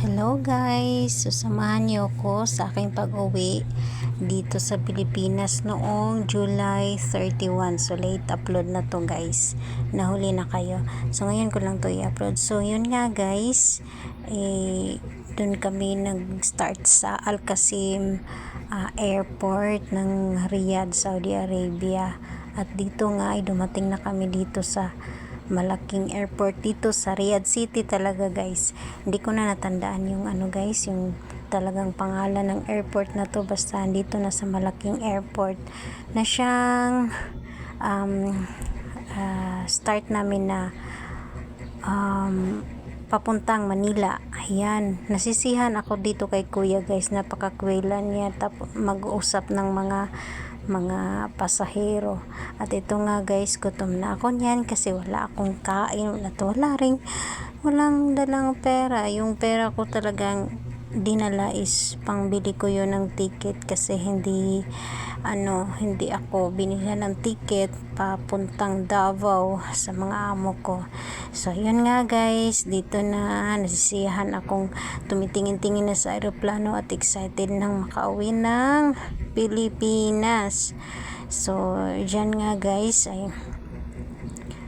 Hello guys! So samahan niyo ako sa aking pag-uwi dito sa Pilipinas noong July 31. So late upload na to guys. Nahuli na kayo. So ngayon ko lang to i-upload. So yun nga guys, dun kami nag-start sa Al Qassim airport ng Riyadh, Saudi Arabia. At dito nga ay dumating na kami dito sa malaking airport dito sa Riyadh City talaga guys. Hindi ko na natandaan yung guys, yung talagang pangalan ng airport na to, basta dito na sa malaking airport na siyang start namin na papuntang Manila. Ayan, nasisihan ako dito kay kuya guys, napakakwilan niya mag-uusap ng mga pasahero. At ito nga guys, gutom na ako niyan kasi wala akong kain at walang dalang pera. Yung pera ko talagang dinala is pangbili ko yun ng ticket kasi hindi ako binili ng ticket papuntang Davao sa mga amo ko. So yun nga guys, dito na nasisiyahan akong tumitingin-tingin na sa aeroplano at excited nang makauwi ng Pilipinas. So dyan nga guys ay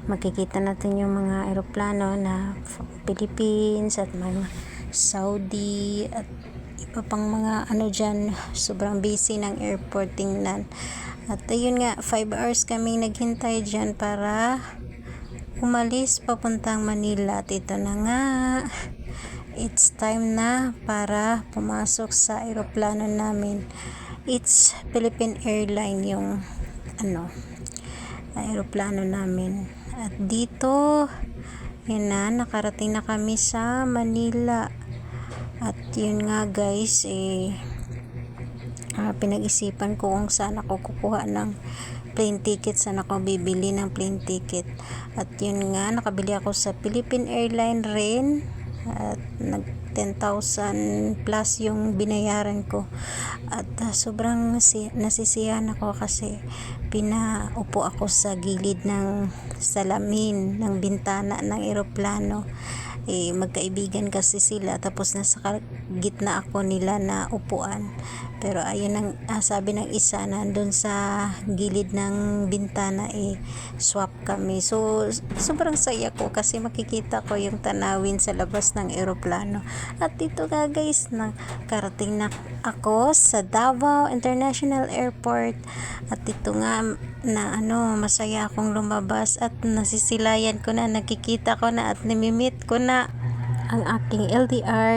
makikita natin yung mga aeroplano na Philippines at mga Saudi at iba pang mga dyan. Sobrang busy ng airport tingnan. At ayun nga, 5 hours kaming naghintay dyan para umalis papuntang Manila. At ito na nga, it's time na para pumasok sa aeroplano namin. It's Philippine Airline yung aeroplano namin. At dito yun na, nakarating na kami sa Manila. At yun nga guys, pinag-isipan ko kung saan ako kukuha ng plane ticket, saan ako bibili ng plane ticket. At yun nga, nakabili ako sa Philippine Airline rin. At 10,000 plus yung binayaran ko. At sobrang nasisiyahan ako kasi pinaupo ako sa gilid ng salamin ng bintana ng eroplano. Magkaibigan kasi sila, tapos nasa gitna ako nila na upuan. Pero ayun ang sabi ng isa, nandun sa gilid ng bintana, swap kami. So sobrang saya ko kasi makikita ko yung tanawin sa labas ng eroplano. At dito nga guys, nakarating na ako sa Davao International Airport. At ito nga na masaya akong lumabas at nasisilayan ko na, nakikita ko na at namimit ko na ang aking LDR.